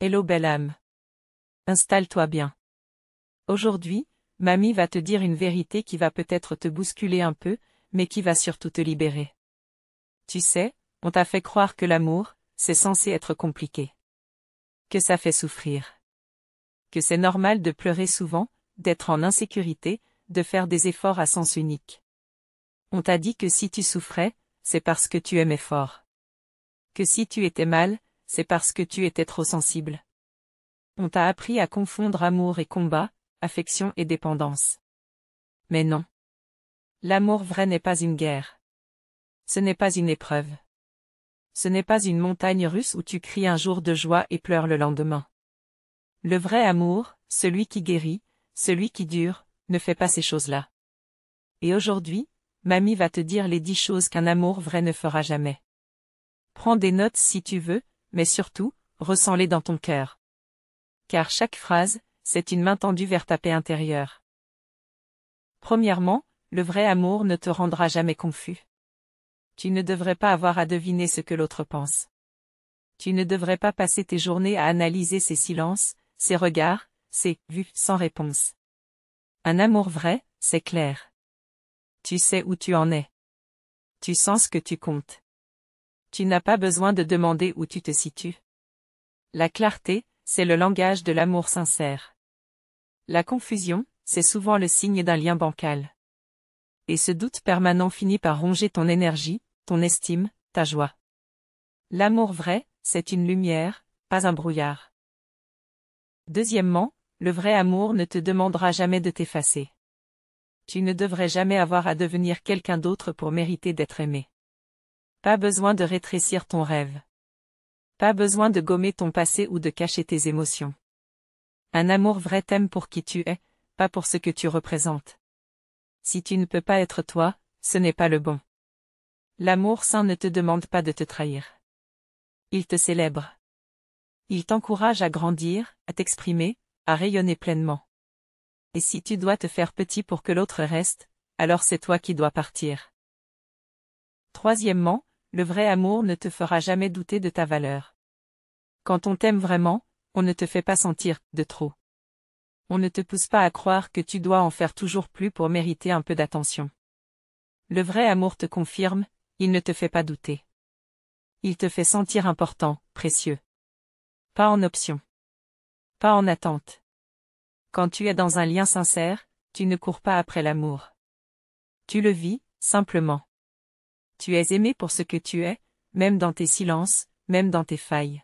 Hello belle âme. Installe-toi bien. Aujourd'hui, mamie va te dire une vérité qui va peut-être te bousculer un peu, mais qui va surtout te libérer. Tu sais, on t'a fait croire que l'amour, c'est censé être compliqué. Que ça fait souffrir. Que c'est normal de pleurer souvent, d'être en insécurité, de faire des efforts à sens unique. On t'a dit que si tu souffrais, c'est parce que tu aimais fort. Que si tu étais mal, c'est parce que tu étais trop sensible. On t'a appris à confondre amour et combat, affection et dépendance. Mais non. L'amour vrai n'est pas une guerre. Ce n'est pas une épreuve. Ce n'est pas une montagne russe où tu cries un jour de joie et pleures le lendemain. Le vrai amour, celui qui guérit, celui qui dure, ne fait pas ces choses-là. Et aujourd'hui, mamie va te dire les 10 choses qu'un amour vrai ne fera jamais. Prends des notes si tu veux, mais surtout, ressens-les dans ton cœur. Car chaque phrase, c'est une main tendue vers ta paix intérieure. Premièrement, le vrai amour ne te rendra jamais confus. Tu ne devrais pas avoir à deviner ce que l'autre pense. Tu ne devrais pas passer tes journées à analyser ses silences, ses regards, ses vues sans réponse. Un amour vrai, c'est clair. Tu sais où tu en es. Tu sens ce que tu comptes. Tu n'as pas besoin de demander où tu te situes. La clarté, c'est le langage de l'amour sincère. La confusion, c'est souvent le signe d'un lien bancal. Et ce doute permanent finit par ronger ton énergie, ton estime, ta joie. L'amour vrai, c'est une lumière, pas un brouillard. Deuxièmement, le vrai amour ne te demandera jamais de t'effacer. Tu ne devrais jamais avoir à devenir quelqu'un d'autre pour mériter d'être aimé. Pas besoin de rétrécir ton rêve. Pas besoin de gommer ton passé ou de cacher tes émotions. Un amour vrai t'aime pour qui tu es, pas pour ce que tu représentes. Si tu ne peux pas être toi, ce n'est pas le bon. L'amour sain ne te demande pas de te trahir. Il te célèbre. Il t'encourage à grandir, à t'exprimer, à rayonner pleinement. Et si tu dois te faire petit pour que l'autre reste, alors c'est toi qui dois partir. Troisièmement, le vrai amour ne te fera jamais douter de ta valeur. Quand on t'aime vraiment, on ne te fait pas sentir de trop. On ne te pousse pas à croire que tu dois en faire toujours plus pour mériter un peu d'attention. Le vrai amour te confirme, il ne te fait pas douter. Il te fait sentir important, précieux. Pas en option. Pas en attente. Quand tu es dans un lien sincère, tu ne cours pas après l'amour. Tu le vis, simplement. Tu es aimé pour ce que tu es, même dans tes silences, même dans tes failles.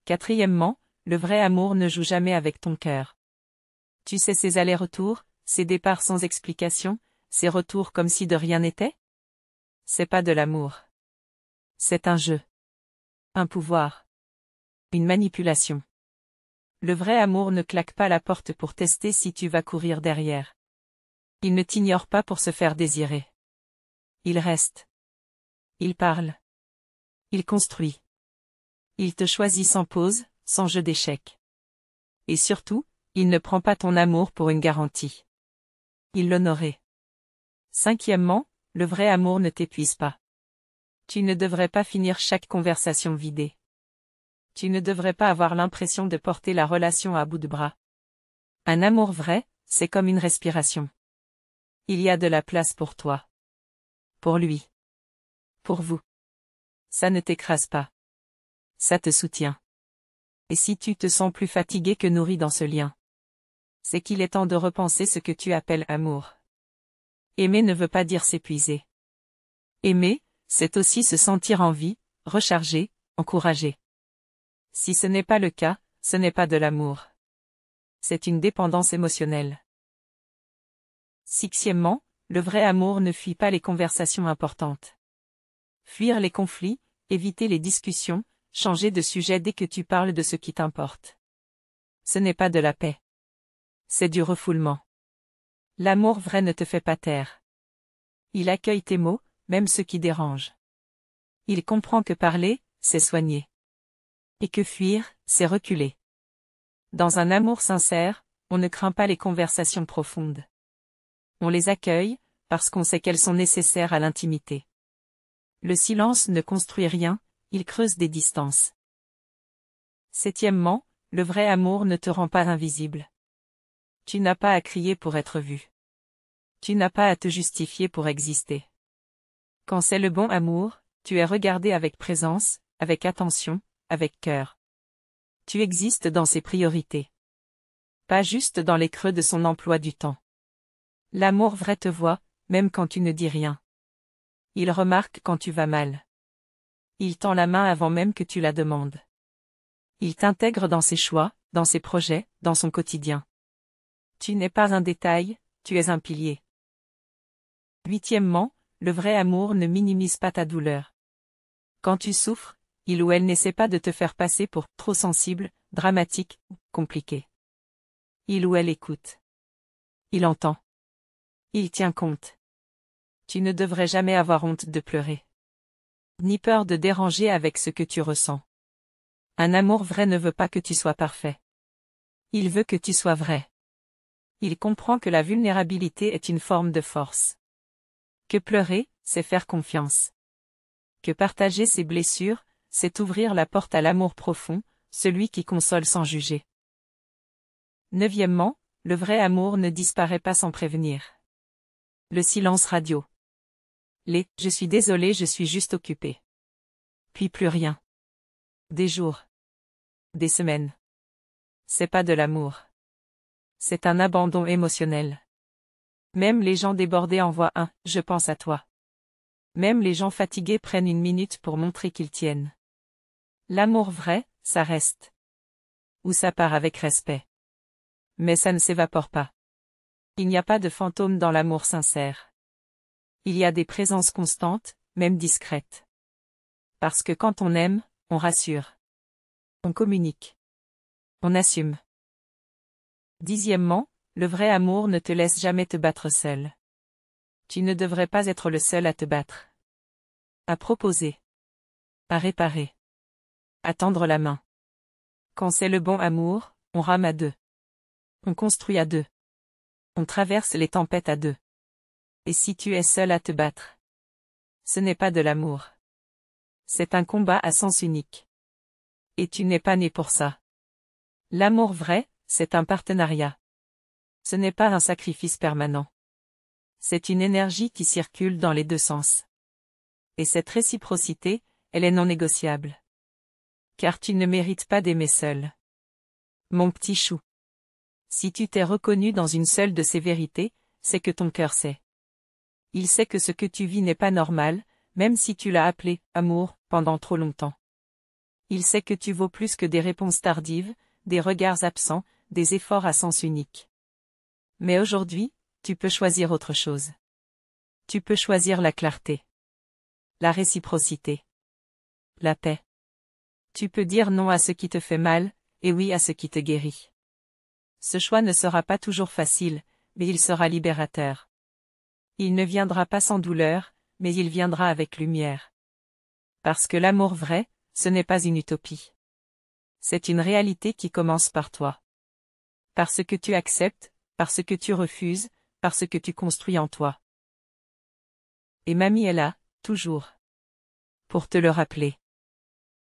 Quatrièmement, le vrai amour ne joue jamais avec ton cœur. Tu sais ces allers-retours, ces départs sans explication, ces retours comme si de rien n'était? C'est pas de l'amour. C'est un jeu. Un pouvoir. Une manipulation. Le vrai amour ne claque pas la porte pour tester si tu vas courir derrière. Il ne t'ignore pas pour se faire désirer. Il reste. Il parle. Il construit. Il te choisit sans pause, sans jeu d'échecs. Et surtout, il ne prend pas ton amour pour une garantie. Il l'honorait. Cinquièmement, le vrai amour ne t'épuise pas. Tu ne devrais pas finir chaque conversation vidée. Tu ne devrais pas avoir l'impression de porter la relation à bout de bras. Un amour vrai, c'est comme une respiration. Il y a de la place pour toi. Pour lui. Pour vous. Ça ne t'écrase pas. Ça te soutient. Et si tu te sens plus fatigué que nourri dans ce lien, c'est qu'il est temps de repenser ce que tu appelles amour. Aimer ne veut pas dire s'épuiser. Aimer, c'est aussi se sentir en vie, rechargé, encouragé. Si ce n'est pas le cas, ce n'est pas de l'amour. C'est une dépendance émotionnelle. Sixièmement, le vrai amour ne fuit pas les conversations importantes. Fuir les conflits, éviter les discussions, changer de sujet dès que tu parles de ce qui t'importe. Ce n'est pas de la paix. C'est du refoulement. L'amour vrai ne te fait pas taire. Il accueille tes mots, même ceux qui dérangent. Il comprend que parler, c'est soigner. Et que fuir, c'est reculer. Dans un amour sincère, on ne craint pas les conversations profondes. On les accueille, parce qu'on sait qu'elles sont nécessaires à l'intimité. Le silence ne construit rien, il creuse des distances. Septièmement, le vrai amour ne te rend pas invisible. Tu n'as pas à crier pour être vu. Tu n'as pas à te justifier pour exister. Quand c'est le bon amour, tu es regardé avec présence, avec attention, avec cœur. Tu existes dans ses priorités. Pas juste dans les creux de son emploi du temps. L'amour vrai te voit, même quand tu ne dis rien. Il remarque quand tu vas mal. Il tend la main avant même que tu la demandes. Il t'intègre dans ses choix, dans ses projets, dans son quotidien. Tu n'es pas un détail, tu es un pilier. Huitièmement, le vrai amour ne minimise pas ta douleur. Quand tu souffres, il ou elle n'essaie pas de te faire passer pour trop sensible, dramatique, compliqué. Il ou elle écoute. Il entend. Il tient compte. Tu ne devrais jamais avoir honte de pleurer. Ni peur de déranger avec ce que tu ressens. Un amour vrai ne veut pas que tu sois parfait. Il veut que tu sois vrai. Il comprend que la vulnérabilité est une forme de force. Que pleurer, c'est faire confiance. Que partager ses blessures, c'est ouvrir la porte à l'amour profond, celui qui console sans juger. Neuvièmement, le vrai amour ne disparaît pas sans prévenir. Le silence radio. « Je suis désolé, je suis juste occupé. » Puis plus rien. Des jours. Des semaines. C'est pas de l'amour. C'est un abandon émotionnel. Même les gens débordés envoient un « je pense à toi ». Même les gens fatigués prennent une minute pour montrer qu'ils tiennent. L'amour vrai, ça reste. Ou ça part avec respect. Mais ça ne s'évapore pas. Il n'y a pas de fantôme dans l'amour sincère. Il y a des présences constantes, même discrètes. Parce que quand on aime, on rassure. On communique. On assume. Dixièmement, le vrai amour ne te laisse jamais te battre seul. Tu ne devrais pas être le seul à te battre. À proposer. À réparer. À tendre la main. Quand c'est le bon amour, on rame à deux. On construit à deux. On traverse les tempêtes à deux. Et si tu es seul à te battre? Ce n'est pas de l'amour. C'est un combat à sens unique. Et tu n'es pas né pour ça. L'amour vrai, c'est un partenariat. Ce n'est pas un sacrifice permanent. C'est une énergie qui circule dans les deux sens. Et cette réciprocité, elle est non négociable. Car tu ne mérites pas d'aimer seul. Mon petit chou. Si tu t'es reconnu dans une seule de ces vérités, c'est que ton cœur sait. Il sait que ce que tu vis n'est pas normal, même si tu l'as appelé « amour » pendant trop longtemps. Il sait que tu vaux plus que des réponses tardives, des regards absents, des efforts à sens unique. Mais aujourd'hui, tu peux choisir autre chose. Tu peux choisir la clarté. La réciprocité. La paix. Tu peux dire non à ce qui te fait mal, et oui à ce qui te guérit. Ce choix ne sera pas toujours facile, mais il sera libérateur. Il ne viendra pas sans douleur, mais il viendra avec lumière. Parce que l'amour vrai, ce n'est pas une utopie. C'est une réalité qui commence par toi. Parce que tu acceptes, parce que tu refuses, parce que tu construis en toi. Et mamie est là, toujours. Pour te le rappeler.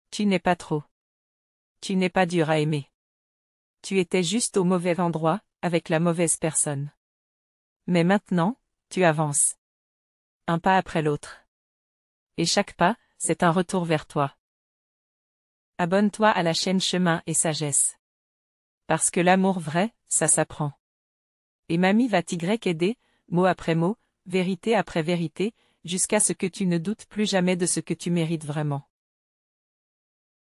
Tu n'es pas trop. Tu n'es pas dur à aimer. Tu étais juste au mauvais endroit, avec la mauvaise personne. Mais maintenant, tu avances. Un pas après l'autre. Et chaque pas, c'est un retour vers toi. Abonne-toi à la chaîne Chemin et Sagesse. Parce que l'amour vrai, ça s'apprend. Et mamie va t'aider, mot après mot, vérité après vérité, jusqu'à ce que tu ne doutes plus jamais de ce que tu mérites vraiment.